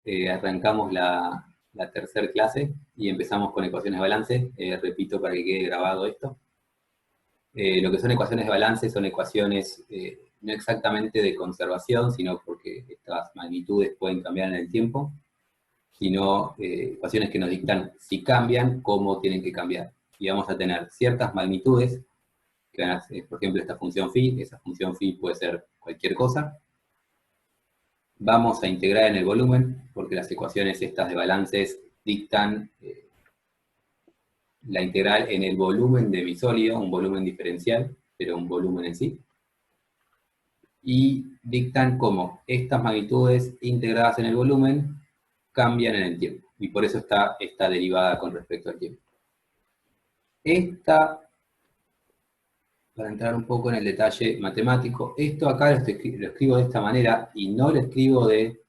Arrancamos la tercera clase y empezamos con ecuaciones de balance. Repito para que quede grabado esto. Lo que son ecuaciones de balance son ecuaciones no exactamente de conservación, sino porque estas magnitudes pueden cambiar en el tiempo, sino ecuaciones que nos dictan si cambian, cómo tienen que cambiar. Y vamos a tener ciertas magnitudes, que van a ser, por ejemplo, esta función phi, esa función phi puede ser cualquier cosa. Vamos a integrar en el volumen, porque las ecuaciones estas de balances dictan la integral en el volumen de mi sólido, un volumen diferencial, pero un volumen en sí. Y dictan cómo estas magnitudes integradas en el volumen cambian en el tiempo. Y por eso está esta derivada con respecto al tiempo. Para entrar un poco en el detalle matemático, esto acá lo escribo de esta manera y no lo escribo de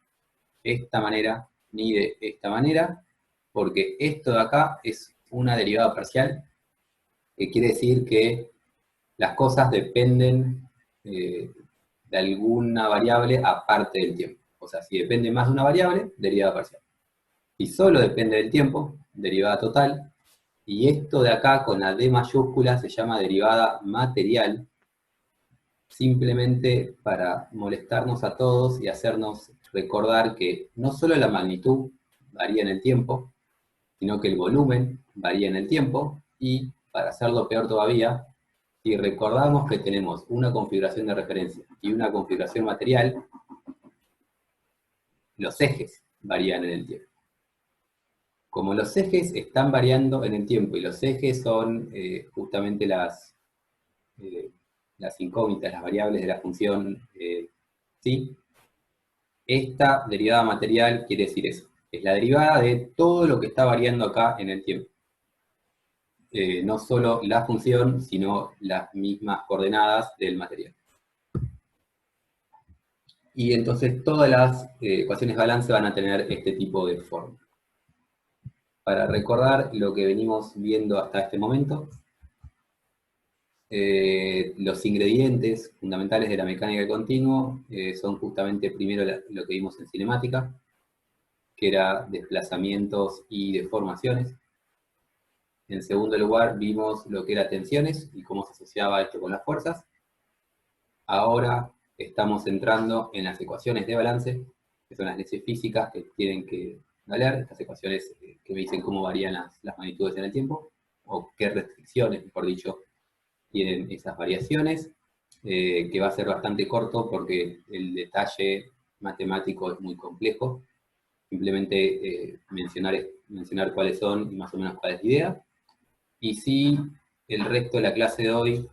esta manera ni de esta manera, porque esto de acá es una derivada parcial, que quiere decir que las cosas dependen de alguna variable aparte del tiempo. O sea, si depende más de una variable, derivada parcial. Si solo depende del tiempo, derivada total. Y esto de acá, con la D mayúscula, se llama derivada material, simplemente para molestarnos a todos y hacernos recordar que no solo la magnitud varía en el tiempo, sino que el volumen varía en el tiempo, y para hacerlo peor todavía, si recordamos que tenemos una configuración de referencia y una configuración material, los ejes varían en el tiempo. Como los ejes están variando en el tiempo, y los ejes son justamente las incógnitas, las variables de la función psi, esta derivada material quiere decir eso. Es la derivada de todo lo que está variando acá en el tiempo. No solo la función, sino las mismas coordenadas del material. Y entonces todas las ecuaciones de balance van a tener este tipo de forma. Para recordar lo que venimos viendo hasta este momento, los ingredientes fundamentales de la mecánica del continuo son justamente primero lo que vimos en cinemática, que era desplazamientos y deformaciones. En segundo lugar, vimos lo que era tensiones y cómo se asociaba esto con las fuerzas. Ahora estamos entrando en las ecuaciones de balance, que son las leyes físicas que tienen que valer, estas ecuaciones que me dicen cómo varían las magnitudes en el tiempo, o qué restricciones, mejor dicho, tienen esas variaciones, que va a ser bastante corto porque el detalle matemático es muy complejo. Simplemente mencionar cuáles son y más o menos cuál es la idea. Y sí, el resto de la clase de hoy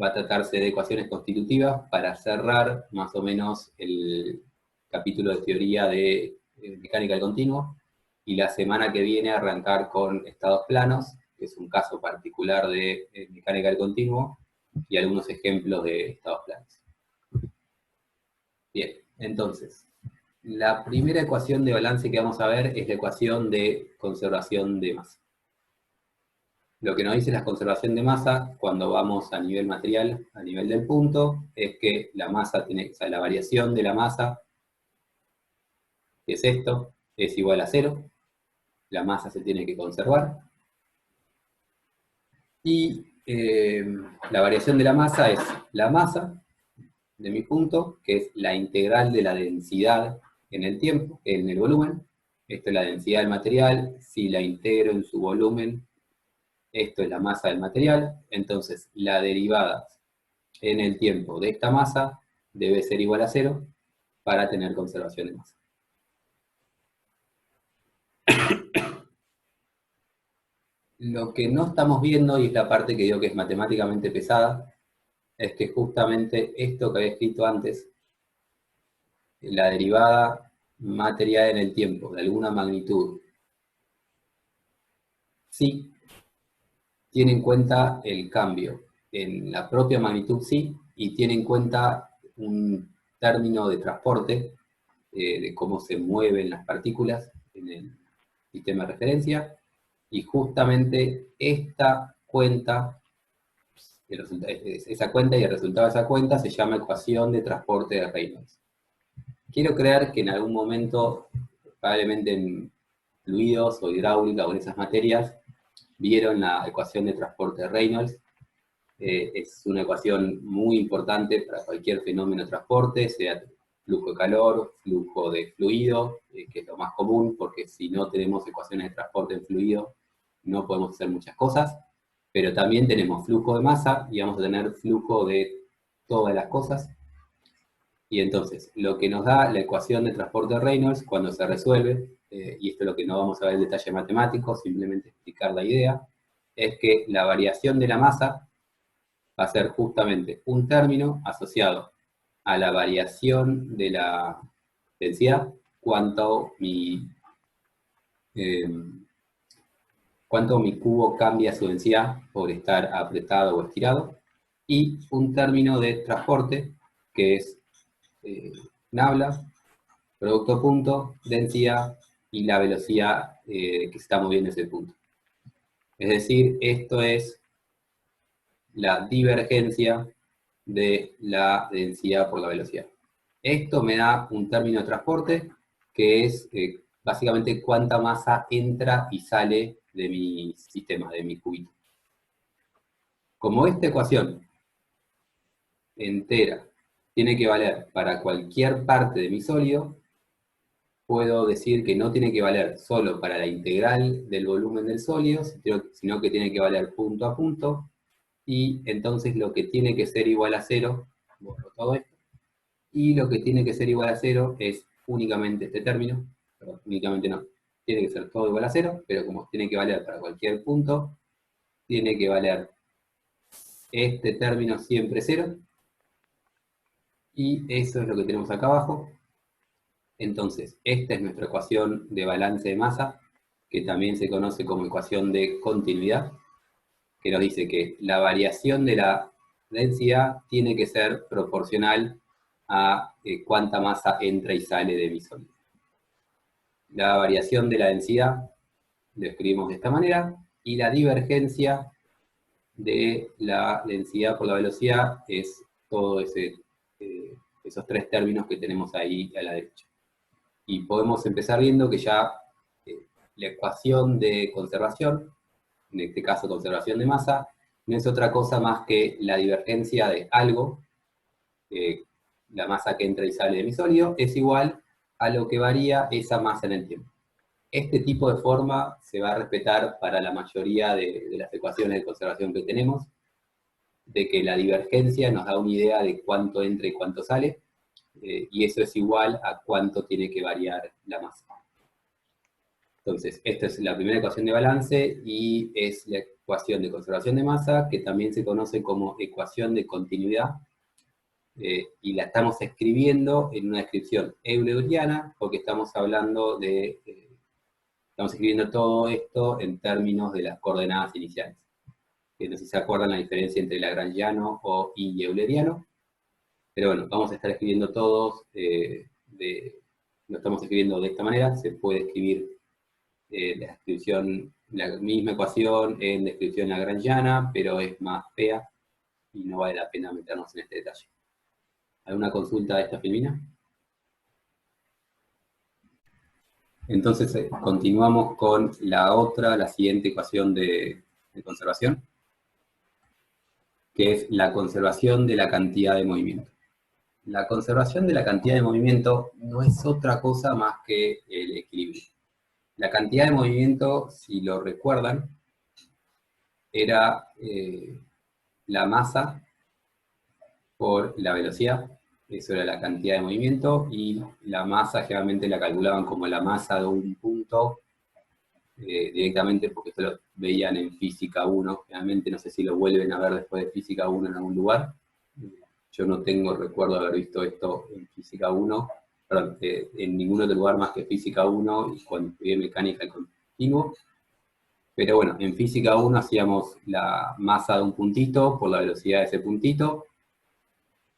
va a tratarse de ecuaciones constitutivas para cerrar más o menos el capítulo de teoría de mecánica del continuo, y la semana que viene arrancar con estados planos, que es un caso particular de mecánica del continuo, y algunos ejemplos de estados planos. Bien, entonces, la primera ecuación de balance que vamos a ver es la ecuación de conservación de masa. Lo que nos dice la conservación de masa cuando vamos a nivel material, a nivel del punto, es que la masa tiene, o sea, la variación de la masa, que es esto, es igual a 0. La masa se tiene que conservar. Y la variación de la masa es la masa de mi punto, que es la integral de la densidad en el tiempo, en el volumen. Esto es la densidad del material. Si la integro en su volumen, esto es la masa del material. Entonces, la derivada en el tiempo de esta masa debe ser igual a 0 para tener conservación de masa. Lo que no estamos viendo, y es la parte que digo que es matemáticamente pesada, es que justamente esto que había escrito antes, la derivada material en el tiempo de alguna magnitud, sí tiene en cuenta el cambio en la propia magnitud sí, y tiene en cuenta un término de transporte, de cómo se mueven las partículas en el sistema de referencia, y justamente esta cuenta, esa cuenta y el resultado de esa cuenta se llama ecuación de transporte de Reynolds. Quiero creer que en algún momento probablemente en fluidos o hidráulica o en esas materias, vieron la ecuación de transporte de Reynolds. Es una ecuación muy importante para cualquier fenómeno de transporte, sea flujo de calor, flujo de fluido, que es lo más común, porque si no tenemos ecuaciones de transporte en fluido, no podemos hacer muchas cosas, pero también tenemos flujo de masa y vamos a tener flujo de todas las cosas. Y entonces, lo que nos da la ecuación de transporte de Reynolds cuando se resuelve, y esto es lo que no vamos a ver en detalle matemático, simplemente explicar la idea, es que la variación de la masa va a ser justamente un término asociado a la variación de la densidad, cuánto mi cubo cambia su densidad por estar apretado o estirado, y un término de transporte, que es nabla, producto punto, densidad y la velocidad que se está moviendo ese punto. Es decir, esto es la divergencia de la densidad por la velocidad. Esto me da un término de transporte que es básicamente cuánta masa entra y sale de mi sistema, de mi cubito. Como esta ecuación entera tiene que valer para cualquier parte de mi sólido, puedo decir que no tiene que valer solo para la integral del volumen del sólido, sino que tiene que valer punto a punto, y entonces lo que tiene que ser igual a 0, borro todo esto, y lo que tiene que ser igual a 0 es únicamente este término, perdón, únicamente no, tiene que ser todo igual a 0, pero como tiene que valer para cualquier punto, tiene que valer este término siempre 0, y eso es lo que tenemos acá abajo. Entonces, esta es nuestra ecuación de balance de masa, que también se conoce como ecuación de continuidad, que nos dice que la variación de la densidad tiene que ser proporcional a cuánta masa entra y sale de mi sólido. La variación de la densidad lo escribimos de esta manera, y la divergencia de la densidad por la velocidad es todo esos tres términos que tenemos ahí a la derecha. Y podemos empezar viendo que ya la ecuación de conservación, en este caso conservación de masa, no es otra cosa más que la divergencia de algo, la masa que entra y sale de mi sólido, es igual a lo que varía esa masa en el tiempo. Este tipo de forma se va a respetar para la mayoría de las ecuaciones de conservación que tenemos, de que la divergencia nos da una idea de cuánto entra y cuánto sale, y eso es igual a cuánto tiene que variar la masa. Entonces, esta es la primera ecuación de balance y es la ecuación de conservación de masa, que también se conoce como ecuación de continuidad, y la estamos escribiendo en una descripción euleriana, porque estamos hablando estamos escribiendo todo esto en términos de las coordenadas iniciales. No sé si se acuerdan la diferencia entre lagrangiano y euleriano, pero bueno, vamos a estar escribiendo todos, lo estamos escribiendo de esta manera, se puede escribir la descripción, la misma ecuación en descripción lagrangiana, pero es más fea y no vale la pena meternos en este detalle. ¿Alguna consulta de esta, Filmina? Entonces continuamos con la siguiente ecuación de conservación, que es la conservación de la cantidad de movimiento. La conservación de la cantidad de movimiento no es otra cosa más que el equilibrio. La cantidad de movimiento, si lo recuerdan, era la masa por la velocidad, eso era la cantidad de movimiento, y la masa generalmente la calculaban como la masa de un punto, directamente porque esto lo veían en Física 1, generalmente no sé si lo vuelven a ver después de Física 1 en algún lugar. Yo no tengo recuerdo de haber visto esto en Física 1, perdón, en ningún otro lugar más que Física 1 y cuando estudié mecánica del continuo. Pero bueno, en Física 1 hacíamos la masa de un puntito por la velocidad de ese puntito,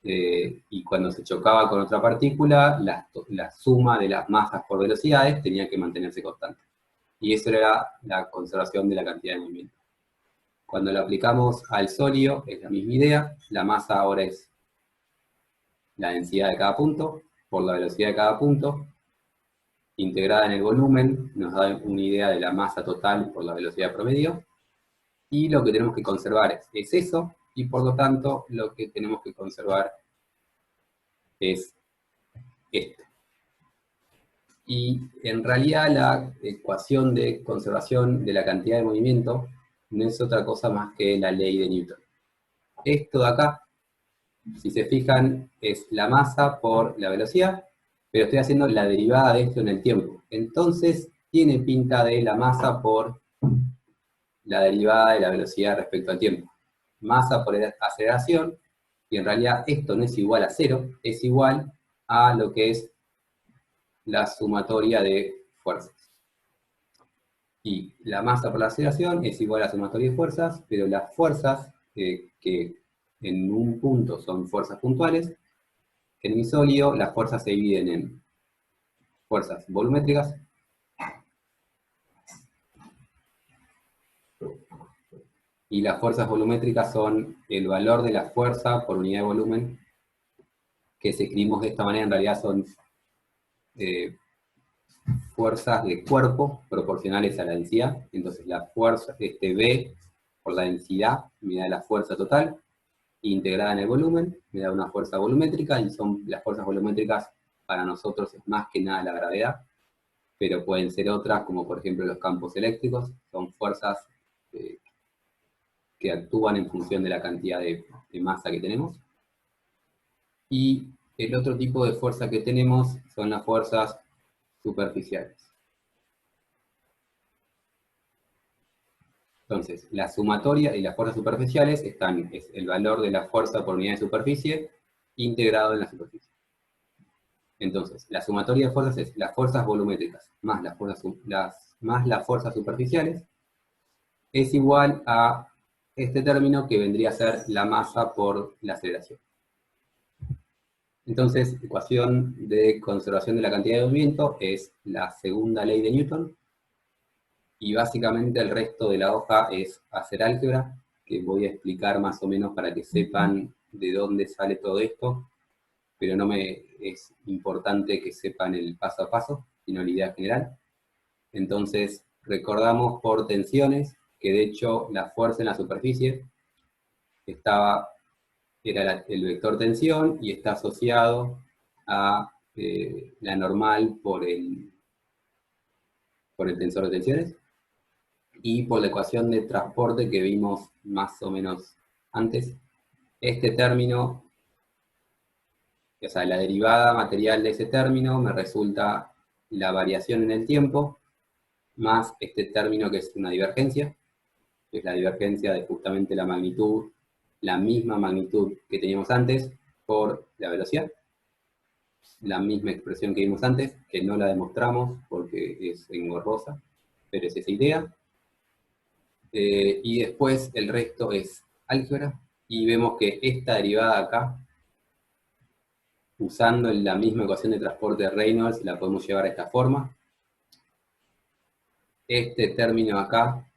y cuando se chocaba con otra partícula, la suma de las masas por velocidades tenía que mantenerse constante. Y eso era la conservación de la cantidad de movimiento. Cuando lo aplicamos al sólido, es la misma idea, la masa ahora es la densidad de cada punto por la velocidad de cada punto, integrada en el volumen nos da una idea de la masa total por la velocidad promedio, y lo que tenemos que conservar es eso, y por lo tanto lo que tenemos que conservar es esto. Y en realidad la ecuación de conservación de la cantidad de movimiento no es otra cosa más que la ley de Newton. Esto de acá, si se fijan, es la masa por la velocidad, pero estoy haciendo la derivada de esto en el tiempo. Entonces, tiene pinta de la masa por la derivada de la velocidad respecto al tiempo. Masa por aceleración, y en realidad esto no es igual a cero, es igual a lo que es la sumatoria de fuerzas. Y la masa por la aceleración es igual a la sumatoria de fuerzas, pero las fuerzas que en un punto son fuerzas puntuales, en mi sólido las fuerzas se dividen en fuerzas volumétricas y las fuerzas volumétricas son el valor de la fuerza por unidad de volumen, que si escribimos de esta manera en realidad son fuerzas de cuerpo proporcionales a la densidad. Entonces la fuerza, B por la densidad me da la fuerza total, integrada en el volumen, me da una fuerza volumétrica, y son las fuerzas volumétricas para nosotros es más que nada la gravedad, pero pueden ser otras, como por ejemplo los campos eléctricos, son fuerzas que actúan en función de la cantidad de masa que tenemos. Y el otro tipo de fuerza que tenemos son las fuerzas superficiales. Entonces, la sumatoria y las fuerzas superficiales es el valor de la fuerza por unidad de superficie integrado en la superficie. Entonces, la sumatoria de fuerzas es las fuerzas volumétricas más las fuerzas superficiales, es igual a este término que vendría a ser la masa por la aceleración. Entonces, ecuación de conservación de la cantidad de movimiento es la segunda ley de Newton, y básicamente el resto de la hoja es hacer álgebra, que voy a explicar más o menos para que sepan de dónde sale todo esto, pero no es importante que sepan el paso a paso, sino la idea general. Entonces, recordamos por tensiones, que de hecho la fuerza en la superficie era el vector tensión, y está asociado a la normal por el tensor de tensiones, y por la ecuación de transporte que vimos más o menos antes. Este término, o sea, la derivada material de ese término me resulta la variación en el tiempo, más este término que es una divergencia, que es la divergencia de justamente la magnitud, la misma magnitud que teníamos antes, por la velocidad. La misma expresión que vimos antes, que no la demostramos porque es engorrosa, pero es esa idea. Y después el resto es álgebra, y vemos que esta derivada acá, usando la misma ecuación de transporte de Reynolds, la podemos llevar a esta forma. Este término acá,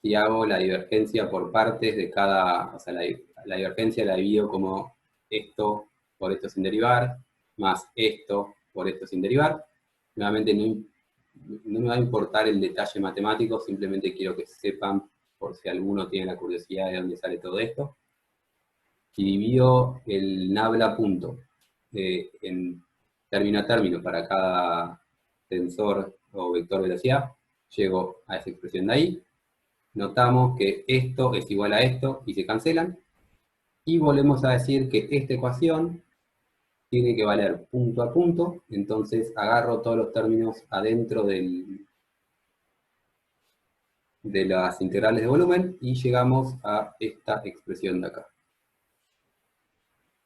si hago la divergencia por partes de cada, o sea, la divergencia la divido como esto por esto sin derivar, más esto por esto sin derivar. Nuevamente no me va a importar el detalle matemático, simplemente quiero que sepan, por si alguno tiene la curiosidad de dónde sale todo esto. Si divido el nabla punto en término a término para cada tensor o vector velocidad, llego a esa expresión de ahí. Notamos que esto es igual a esto y se cancelan. Y volvemos a decir que esta ecuación tiene que valer punto a punto, entonces agarro todos los términos adentro de las integrales de volumen y llegamos a esta expresión de acá.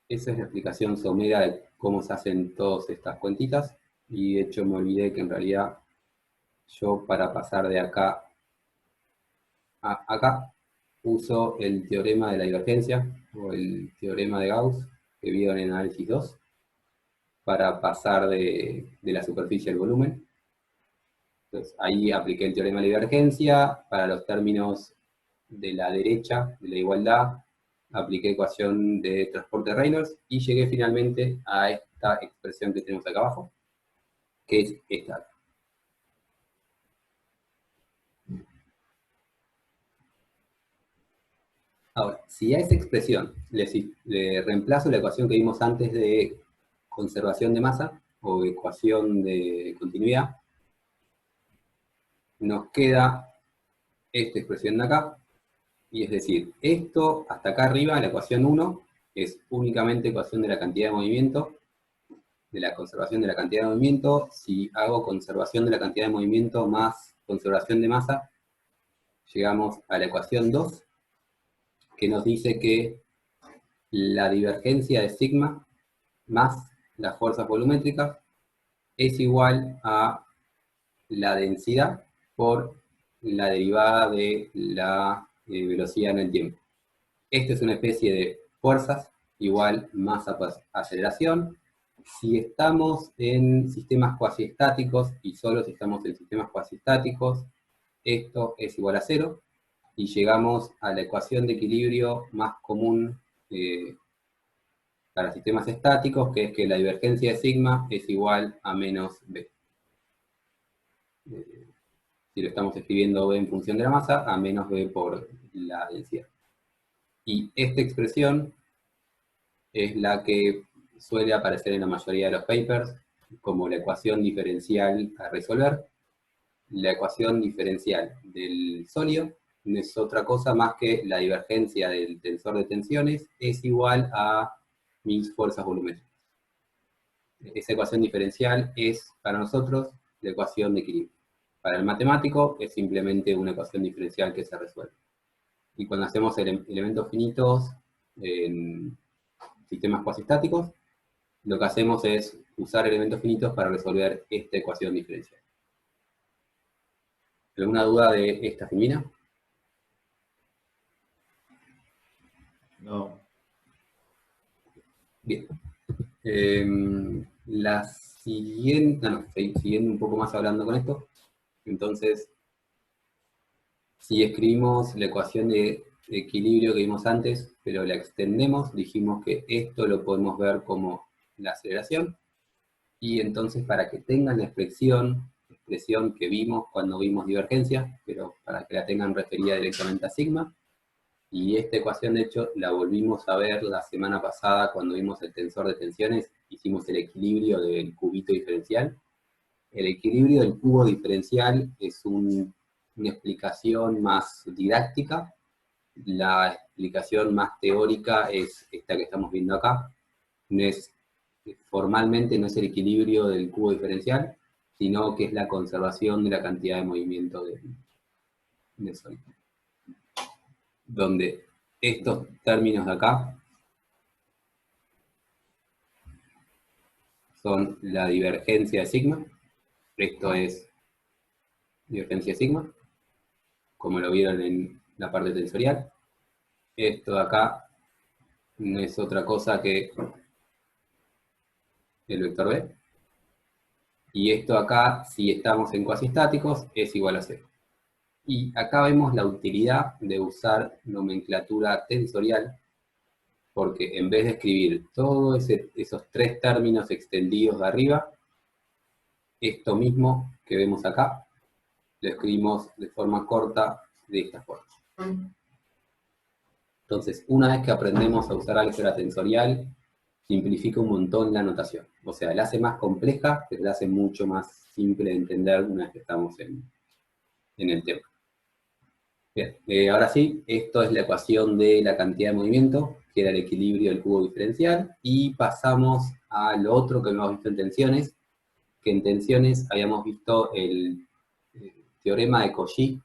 Esa es la explicación somera de cómo se hacen todas estas cuentitas, y de hecho me olvidé que en realidad yo, para pasar de acá a acá, uso el teorema de la divergencia, o el teorema de Gauss, que vieron en análisis 2, para pasar de la superficie al volumen. Entonces ahí apliqué el teorema de la divergencia, para los términos de la derecha, de la igualdad, apliqué ecuación de transporte de Reynolds, y llegué finalmente a esta expresión que tenemos acá abajo, que es esta. Ahora, si a esa expresión le reemplazo la ecuación que vimos antes de conservación de masa, o ecuación de continuidad, nos queda esta expresión de acá, y es decir, esto hasta acá arriba, la ecuación 1, es únicamente ecuación de la cantidad de movimiento, de la conservación de la cantidad de movimiento. Si hago conservación de la cantidad de movimiento más conservación de masa, llegamos a la ecuación 2, que nos dice que la divergencia de sigma más las fuerzas volumétricas es igual a la densidad por la derivada de la velocidad en el tiempo. Esta es una especie de fuerzas igual masa por aceleración. Si estamos en sistemas cuasiestáticos, y solo si estamos en sistemas cuasiestáticos, esto es igual a 0, y llegamos a la ecuación de equilibrio más común para sistemas estáticos, que es que la divergencia de sigma es igual a menos b. Si lo estamos escribiendo b en función de la masa, a menos b por la densidad. Y esta expresión es la que suele aparecer en la mayoría de los papers como la ecuación diferencial a resolver. La ecuación diferencial del sólido no es otra cosa más que la divergencia del tensor de tensiones es igual a mis fuerzas volumétricas. Esa ecuación diferencial es, para nosotros, la ecuación de equilibrio. Para el matemático es simplemente una ecuación diferencial que se resuelve. Y cuando hacemos elementos finitos en sistemas cuasiestáticos, lo que hacemos es usar elementos finitos para resolver esta ecuación diferencial. ¿Alguna duda de esta filmina? No. Bien. La siguiente, siguiendo un poco más hablando con esto, entonces, si escribimos la ecuación de equilibrio que vimos antes, pero la extendemos, dijimos que esto lo podemos ver como la aceleración, y entonces para que tengan la expresión que vimos cuando vimos divergencia, pero para que la tengan referida directamente a sigma, y esta ecuación de hecho la volvimos a ver la semana pasada cuando vimos el tensor de tensiones, hicimos el equilibrio del cubito diferencial. El equilibrio del cubo diferencial es una explicación más didáctica. La explicación más teórica es esta que estamos viendo acá. Formalmente no es el equilibrio del cubo diferencial, sino que es la conservación de la cantidad de movimiento del sólido. Donde estos términos de acá son la divergencia de sigma. Esto es divergencia de sigma, como lo vieron en la parte tensorial. Esto de acá no es otra cosa que el vector B. Y esto acá, si estamos en cuasiestáticos, es igual a 0. Y acá vemos la utilidad de usar nomenclatura tensorial, porque en vez de escribir todos esos tres términos extendidos de arriba, esto mismo que vemos acá, lo escribimos de forma corta de esta forma. Entonces, una vez que aprendemos a usar álgebra tensorial, simplifica un montón la notación. O sea, la hace más compleja, pero la hace mucho más simple de entender una vez que estamos en el tema. Bien, ahora sí, esto es la ecuación de la cantidad de movimiento, que era el equilibrio del cubo diferencial, y pasamos a lo otro que hemos visto en tensiones, que en tensiones habíamos visto el teorema de Cauchy,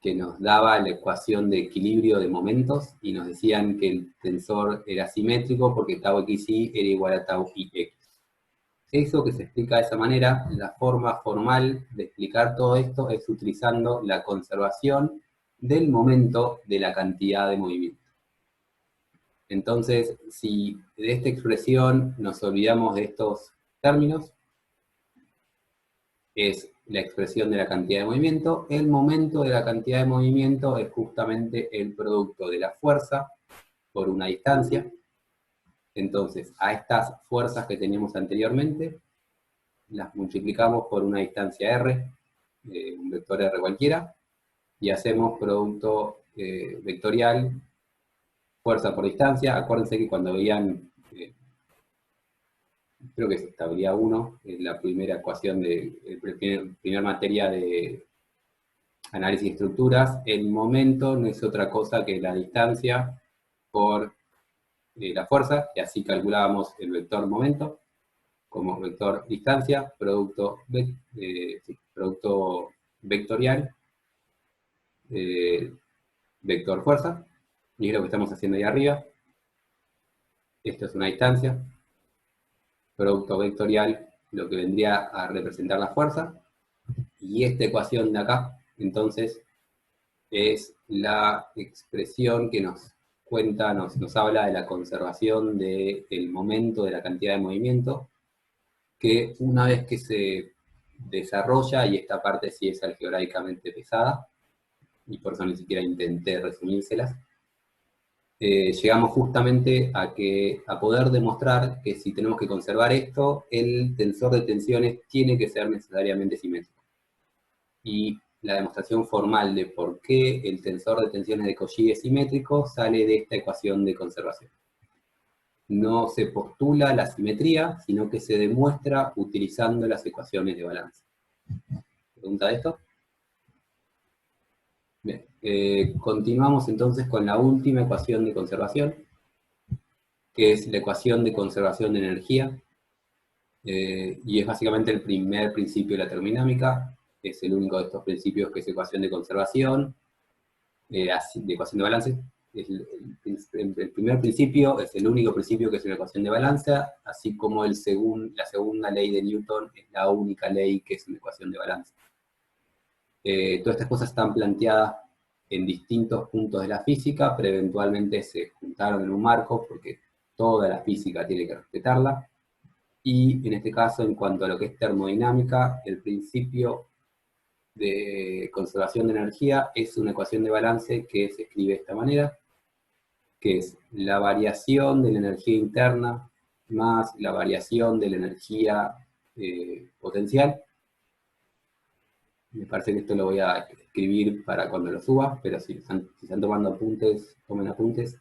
que nos daba la ecuación de equilibrio de momentos, y nos decían que el tensor era simétrico porque tau xy era igual a tau ix. Eso que se explica de esa manera, la forma formal de explicar todo esto es utilizando la conservación del momento de la cantidad de movimiento. Entonces, si de esta expresión nos olvidamos de estos términos, es la expresión de la cantidad de movimiento. El momento de la cantidad de movimiento es justamente el producto de la fuerza por una distancia. Entonces, a estas fuerzas que teníamos anteriormente, las multiplicamos por una distancia r, un vector r cualquiera, y hacemos producto vectorial fuerza por distancia. Acuérdense que cuando veían, creo que es estabilidad 1, es la primera ecuación primer materia de análisis de estructuras, el momento no es otra cosa que la distancia por la fuerza, y así calculábamos el vector momento como vector distancia, producto vectorial, vector fuerza, y es lo que estamos haciendo ahí arriba. Esto es una distancia, producto vectorial, lo que vendría a representar la fuerza, y esta ecuación de acá, entonces, es la expresión que nos cuenta, nos habla de la conservación del momento, de la cantidad de movimiento, que una vez que se desarrolla, y esta parte sí es algebraicamente pesada, y por eso ni siquiera intenté resumírselas, llegamos justamente a poder demostrar que si tenemos que conservar esto, el tensor de tensiones tiene que ser necesariamente simétrico. Y la demostración formal de por qué el tensor de tensiones de Cauchy es simétrico sale de esta ecuación de conservación. No se postula la simetría, sino que se demuestra utilizando las ecuaciones de balance. ¿Pregunta de esto? Bien, continuamos entonces con la última ecuación de conservación, que es la ecuación de conservación de energía, y es básicamente el primer principio de la termodinámica, es el único de estos principios que es ecuación de conservación, de ecuación de balance. El primer principio es el único principio que es una ecuación de balance, así como la segunda ley de Newton es la única ley que es una ecuación de balance. Todas estas cosas están planteadas en distintos puntos de la física, pero eventualmente se juntaron en un marco porque toda la física tiene que respetarla. Y en este caso, en cuanto a lo que es termodinámica, el principio de conservación de energía es una ecuación de balance que se escribe de esta manera, que es la variación de la energía interna más la variación de la energía potencial. Me parece que esto lo voy a escribir para cuando lo suba, pero si están tomando apuntes, tomen apuntes.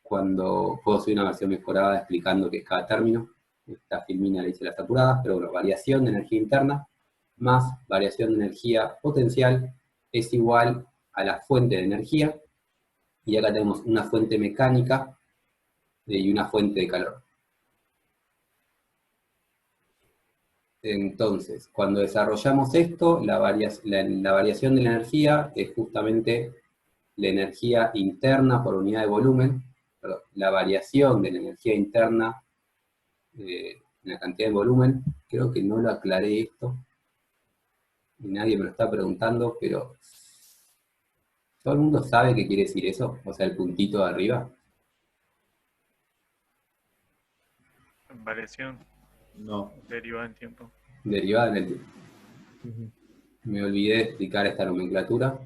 Cuando puedo subir una versión mejorada explicando qué es cada término. Esta filmina le hice las apuradas, pero bueno, variación de energía interna más variación de energía potencial es igual a la fuente de energía, y acá tenemos una fuente mecánica y una fuente de calor. Entonces, cuando desarrollamos esto, la variación de la energía es justamente la energía interna por unidad de volumen, perdón, la variación de la energía interna en la cantidad de volumen. Creo que no lo aclaré esto, y nadie me lo está preguntando, pero ¿todo el mundo sabe qué quiere decir eso? O sea, el puntito de arriba. Variación. No. Derivada en tiempo. Derivada en el tiempo. Me olvidé de explicar esta nomenclatura,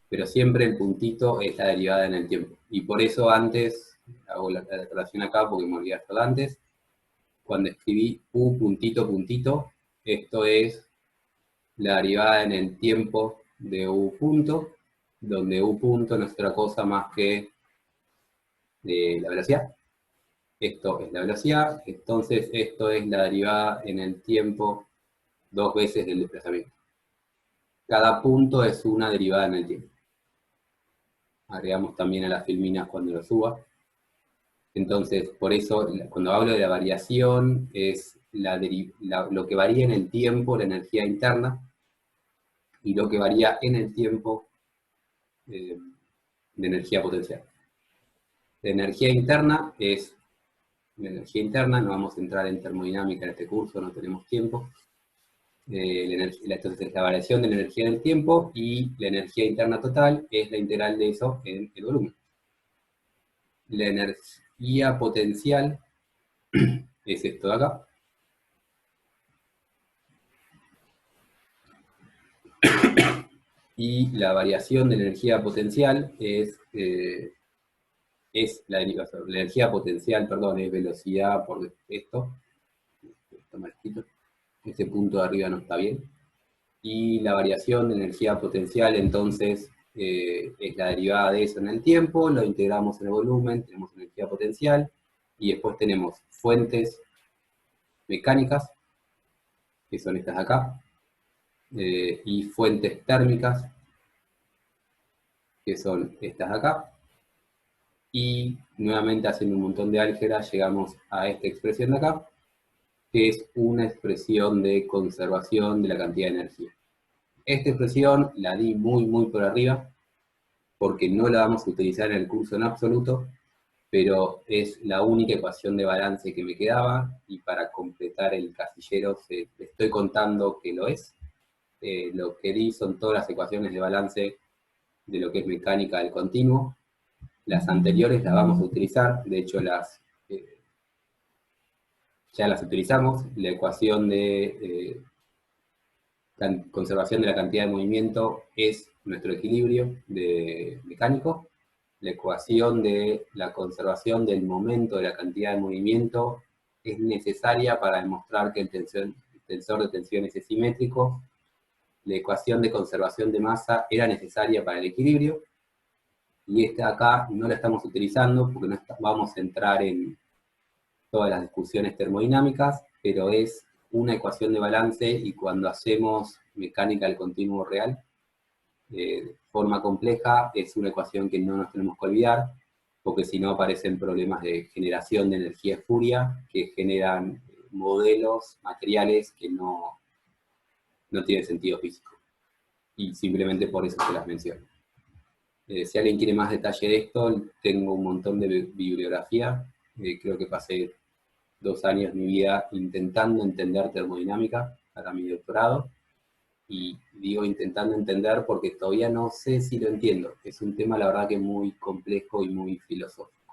pero siempre el puntito es la derivada en el tiempo. Y por eso antes, hago la declaración acá porque me olvidé hasta antes, cuando escribí U puntito puntito, esto es la derivada en el tiempo de U punto, donde U punto no es otra cosa más que la velocidad. Esto es la velocidad, entonces esto es la derivada en el tiempo 2 veces del desplazamiento. Cada punto es una derivada en el tiempo. Agregamos también a las filminas cuando lo suba. Entonces, por eso, cuando hablo de la variación, es lo que varía en el tiempo, la energía interna, y lo que varía en el tiempo de energía potencial. La energía interna es la energía interna, no vamos a entrar en termodinámica en este curso, no tenemos tiempo. Entonces, la variación de la energía en el tiempo, y la energía interna total es la integral de eso en el volumen. La energía potencial es esto de acá. Y la variación de la energía potencial es la energía potencial, perdón, es velocidad por esto. Este punto de arriba no está bien. Y la variación de energía potencial, entonces, es la derivada de eso en el tiempo, lo integramos en el volumen, tenemos energía potencial, y después tenemos fuentes mecánicas, que son estas de acá, y fuentes térmicas, que son estas de acá, y nuevamente haciendo un montón de álgebra llegamos a esta expresión de acá, que es una expresión de conservación de la cantidad de energía. Esta expresión la di muy por arriba, porque no la vamos a utilizar en el curso en absoluto, pero es la única ecuación de balance que me quedaba, y para completar el casillero le estoy contando que lo es. Lo que di son todas las ecuaciones de balance de lo que es mecánica del continuo. Las anteriores las vamos a utilizar, de hecho ya las utilizamos. La ecuación de conservación de la cantidad de movimiento es nuestro equilibrio mecánico. La ecuación de la conservación del momento de la cantidad de movimiento es necesaria para demostrar que el tensor de tensiones es simétrico. La ecuación de conservación de masa era necesaria para el equilibrio, y esta acá no la estamos utilizando porque no vamos a entrar en todas las discusiones termodinámicas, pero es una ecuación de balance, y cuando hacemos mecánica del continuo real, de forma compleja, es una ecuación que no nos tenemos que olvidar, porque si no aparecen problemas de generación de energía espuria, que generan modelos materiales que no tienen sentido físico. Y simplemente por eso se las menciono. Si alguien quiere más detalle de esto, tengo un montón de bibliografía. Creo que pasé 2 años de mi vida intentando entender termodinámica para mi doctorado, y digo intentando entender porque todavía no sé si lo entiendo. Es un tema, la verdad, que muy complejo y muy filosófico.